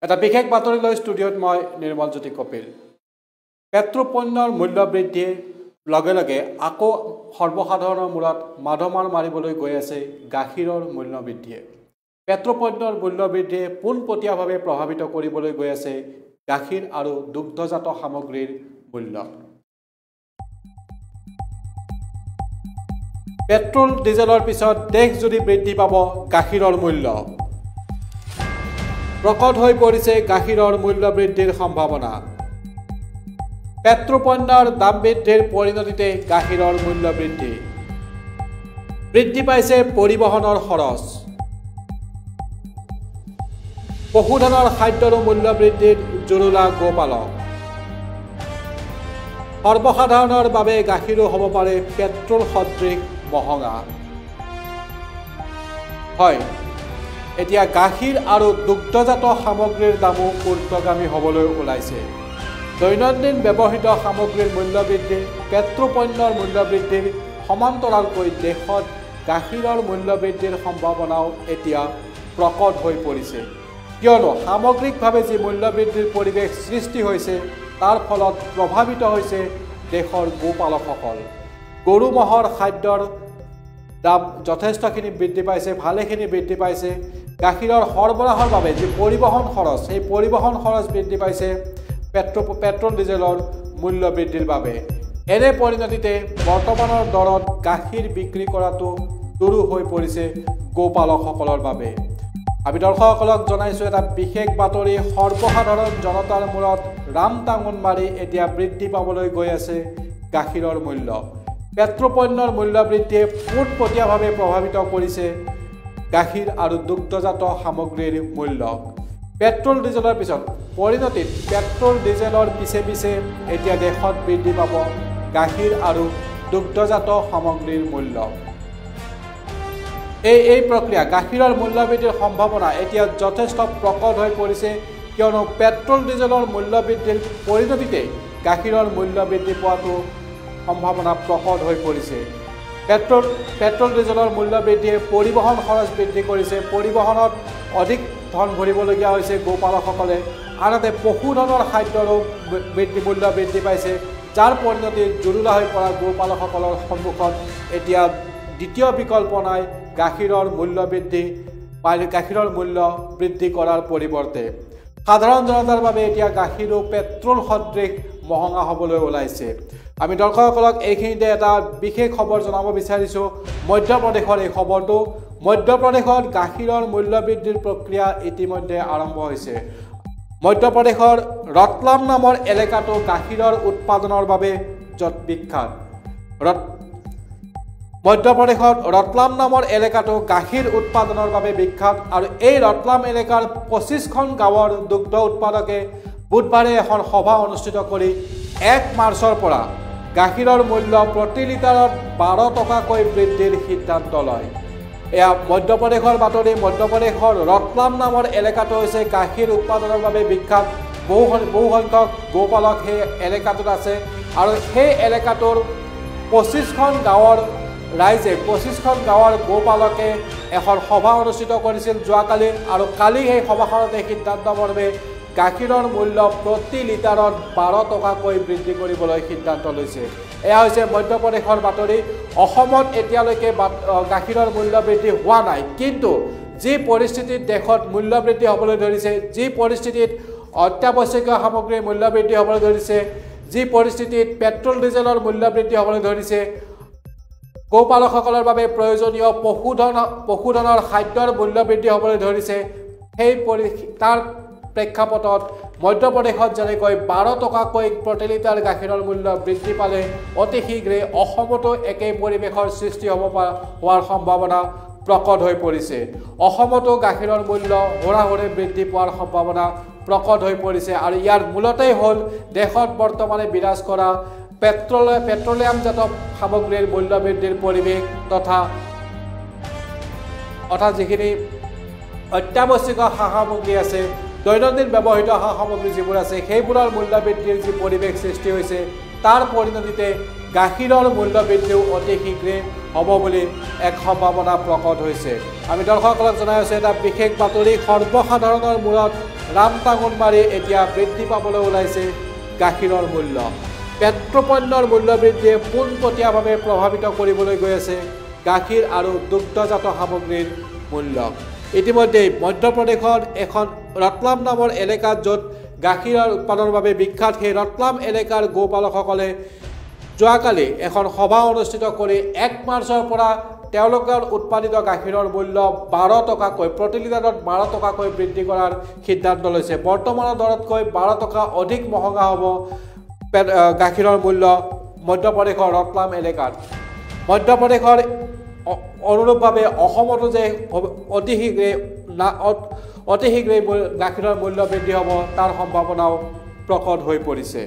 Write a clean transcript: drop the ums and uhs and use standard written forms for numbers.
এটা বিশেষ বাতৰি লৈ ষ্টুডিঅ'ত মই নিৰ্মল জ্যোতি কপিল। পেট্ৰ'পণ্যৰ মূল্য বৃদ্ধিৰ লগে লগে আকৌ সৰ্বসাধাৰণৰ মূৰত মাধমাৰ মাৰিবলৈ গৈ আছে গাখীৰৰ মূল্য বৃদ্ধিয়ে। পেট্ৰ'পণ্যৰ মূল্য বৃদ্ধিয়ে পোনপটীয়াভাৱে প্ৰভাৱিত কৰিবলৈ গৈ আছে গাখীৰ আৰু দুগ্ধজাত সামগ্ৰীৰ মূল্য। পেট্ৰল ডিজেলৰ পিছত দেশজুৰি বৃদ্ধি পাব গাখীৰৰ মূল্য। প্ৰকট হৈ পৰিছে গাখীৰৰ মূল্য বৃদ্ধিৰ সম্ভাৱনা। পেট্ৰ'পণ্যৰ দাম বৃদ্ধিৰ পৰিণতিতে গাখীৰৰ মূল্য বৃদ্ধি পাইছে পৰিবহণৰ খৰচ। পশুধনৰ খাদ্যৰো মূল্য বৃদ্ধিত জুৰুলা গোপালক। সৰ্বসাধাৰণৰ বাবে গাখীৰো হ'ব পাৰে পেট্ৰল সদৃশ মহঙা। হয়, এতিয়া গাখীৰ আৰু দুগ্ধজাত সামগ্ৰীৰ দামো ঊৰ্ধ্বগামী হ'বলৈ ওলাইছে। দৈনন্দিন ব্যৱহৃত সামগ্ৰীৰ মূল্য বৃদ্ধি, পেট্ৰ'পণ্যৰ মূল্য বৃদ্ধিৰ সমান্তৰালকৈ দেশত গাখীৰৰ মূল্য বৃদ্ধিৰ সম্ভাৱনাও এতিয়া প্ৰকট হৈ পৰিছে। কিয়নো সামগ্ৰিকভাৱে যি মূল্য বৃদ্ধিৰ পৰিৱেশ সৃষ্টি হৈছে তাৰ ফলত প্ৰভাৱিত হৈছে দেশৰ গোপালকসকল। গৰু ম'হৰ খাদ্যৰ দাম যথেষ্টখিনি বৃদ্ধি পাইছে, ভালেখিনি বৃদ্ধি পাইছে। গাখীৰৰ সৰবৰাহৰ বাবে যি পৰিবহণ খৰচ, সেই পৰিবহণ খৰচ বৃদ্ধি পাইছে পেট্ৰল ডিজেলৰ মূল্য বৃদ্ধিৰ বাবে। এনে পৰিণতিতে বৰ্তমানৰ দৰত গাখীৰ বিক্ৰী কৰাটো দুৰূহ হৈ পৰিছে গোপালকসকলৰ বাবে। আমি দৰ্শকসকলক জনাইছোঁ এটা বিশেষ বাতৰি। সৰ্বসাধাৰণ জনতাৰ মূৰত ৰামটাঙোন মাৰি এতিয়া বৃদ্ধি পাবলৈ গৈ আছে গাখীৰৰ মূল্য। পেট্ৰ'পণ্যৰ মূল্য বৃদ্ধিয়ে পোনপটীয়াভাৱে প্ৰভাৱিত কৰিছে গাখীৰ আৰু দুগ্ধজাত সামগ্ৰীৰ মূল্য। পেট্ৰল ডিজেলৰ পিছত পৰিণতিত পেট্ৰল ডিজেলৰ পিছে পিছে এতিয়া দেশত বৃদ্ধি পাব গাখীৰ আৰু দুগ্ধজাত সামগ্ৰীৰ মূল্য। এই প্ৰক্ৰিয়া গাখীৰৰ মূল্য বৃদ্ধিৰ সম্ভাৱনা এতিয়া যথেষ্ট প্ৰকট হৈ পৰিছে। কিয়নো পেট্ৰল ডিজেলৰ মূল্য বৃদ্ধিৰ পৰিণতিতে গাখীৰৰ মূল্য বৃদ্ধি পোৱাটো সম্ভাৱনা প্ৰকট হৈ পৰিছে। পেট্ৰল ডিজেলৰ মূল্য বৃদ্ধিয়ে পৰিবহণ খৰচ বৃদ্ধি কৰিছে। পৰিবহণত অধিক ধন ভৰিবলগীয়া হৈছে গোপালকসকলে। আনহাতে পশুধনৰ খাদ্যৰো মূল্য বৃদ্ধি পাইছে, যাৰ পৰিণতিত জুৰুলা হৈ পৰা গোপালকসকলৰ সন্মুখত এতিয়া দ্বিতীয় বিকল্প নাই গাখীৰৰ মূল্য বৃদ্ধি কৰাৰ পৰিৱৰ্তে। সাধাৰণ জনতাৰ বাবে এতিয়া গাখীৰো পেট্ৰল সদৃশ মহঙা হ'বলৈ ওলাইছে। আমি দৰ্শকসকলক এইখিনিতে এটা বিশেষ খবৰ জনাব বিচাৰিছোঁ। মধ্যপ্ৰদেশৰ এই খবৰটো। মধ্যপ্ৰদেশত গাখীৰৰ মূল্য বৃদ্ধিৰ প্ৰক্ৰিয়া ইতিমধ্যে আৰম্ভ হৈছে। মধ্যপ্ৰদেশৰ ৰতলাম নামৰ এলেকাটো গাখীৰৰ উৎপাদনৰ বাবে বিখ্যাত। মধ্যপ্ৰদেশত ৰতলাম নামৰ এলেকাটো গাখীৰ উৎপাদনৰ বাবে বিখ্যাত আৰু এই ৰতলাম এলেকাৰ 25খন গাঁৱৰ দুগ্ধ উৎপাদকে বুধবাৰে এখন সভা অনুষ্ঠিত কৰি 1 মাৰ্চৰ পৰা গাখীৰৰ মূল্য প্ৰতি লিটাৰত 12 টকাকৈ বৃদ্ধিৰ সিদ্ধান্ত লয়। এয়া মধ্যপ্ৰদেশৰ বাতৰি। মধ্যপ্ৰদেশৰ ৰতলাম নামৰ এলেকাটো হৈছে গাখীৰ উৎপাদনৰ বাবে বিখ্যাত। বহু সংখ্যক গোপালক সেই এলেকাটোত আছে আৰু সেই এলেকাটোৰ 25খন গাঁৱৰ ৰাইজে 25খন গাঁৱৰ গোপালকে এখন সভা অনুষ্ঠিত কৰিছিল যোৱাকালি আৰু কালি সেই সভাখনতে সিদ্ধান্ত মৰ্মে গাখীৰৰ মূল্য প্ৰতি লিটাৰত 12 টকাকৈ বৃদ্ধি কৰিবলৈ সিদ্ধান্ত লৈছে। এয়া হৈছে মধ্যপ্ৰদেশৰ বাতৰি। অসমত এতিয়ালৈকে গাখীৰৰ মূল্য বৃদ্ধি হোৱা নাই, কিন্তু যি পৰিস্থিতিত দেশত মূল্য বৃদ্ধি হ'বলৈ ধৰিছে, যি পৰিস্থিতিত অত্যাৱশ্যকীয় সামগ্ৰীৰ মূল্য বৃদ্ধি হ'বলৈ ধৰিছে, যি পৰিস্থিতিত পেট্ৰল ডিজেলৰ মূল্য বৃদ্ধি হ'বলৈ ধৰিছে, গোপালকসকলৰ বাবে প্ৰয়োজনীয় পশুধনৰ খাদ্যৰ মূল্য বৃদ্ধি হ'বলৈ ধৰিছে, তাৰ প্ৰেক্ষাপটত মধ্যপ্ৰদেশত যেনেকৈ 12 টকাকৈ প্ৰতি লিটাৰ গাখীৰৰ মূল্য বৃদ্ধি পালে অতি শীঘ্ৰে অসমতো একেই পৰিৱেশৰ সৃষ্টি হোৱাৰ সম্ভাৱনা প্ৰকট হৈ পৰিছে। অসমতো গাখীৰৰ মূল্য হোৰাহোৰে বৃদ্ধি পোৱাৰ সম্ভাৱনা প্ৰকট হৈ পৰিছে আৰু ইয়াৰ মূলতেই হ'ল দেশত বৰ্তমানে বিৰাজ কৰা পেট্ৰলিয়ামজাত সামগ্ৰীৰ মূল্য বৃদ্ধিৰ পৰিৱেশ তথা যিখিনি অত্যাৱশ্যকীয় সা সামগ্ৰী আছে, দৈনন্দিন ব্যৱহৃত সা সামগ্ৰী যিবোৰ আছে, সেইবোৰৰ মূল্য বৃদ্ধিৰ যি পৰিৱেশ সৃষ্টি হৈছে তাৰ পৰিণতিতে গাখীৰৰ মূল্য বৃদ্ধিও অতি শীঘ্ৰে হ'ব বুলি এক সম্ভাৱনা প্ৰকট হৈছে আমি দৰ্শকসকলক জনাই আছোঁ এটা বিশেষ বাতৰি সৰ্বসাধাৰণৰ মূৰত ৰামটাঙোন মাৰি এতিয়া বৃদ্ধি পাবলৈ ওলাইছে গাখীৰৰ মূল্য পেট্ৰপণ্যৰ মূল্য বৃদ্ধিয়ে পোনপটীয়াভাৱে প্ৰভাৱিত কৰিবলৈ গৈ আছে গাখীৰ আৰু দুগ্ধজাত সামগ্ৰীৰ মূল্য ইতিমধ্যে মধ্যপ্ৰদেশৰ এখন ৰতলাম নামৰ এলেকাত য'ত গাখীৰৰ উৎপাদনৰ বাবে বিখ্যাত সেই ৰতলাম এলেকাৰ গোপালকসকলে যোৱাকালি এখন সভা অনুষ্ঠিত কৰি 1 মাৰ্চৰ পৰা তেওঁলোকৰ উৎপাদিত গাখীৰৰ মূল্য 12 টকাকৈ প্ৰতি লিটাৰত 12 টকাকৈ বৃদ্ধি কৰাৰ সিদ্ধান্ত লৈছে বৰ্তমানৰ দৰতকৈ 12 টকা অধিক মহঙা হ'ব গাখীৰৰ মূল্য মধ্যপ্ৰদেশৰ ৰতলাম এলেকাত মধ্যপ্ৰদেশৰ অনুৰূপভাৱে অসমতো যে অতি শীঘ্ৰে গাখীৰৰ মূল্য বৃদ্ধি হ'ব তাৰ সম্ভাৱনাও প্ৰকট হৈ পৰিছে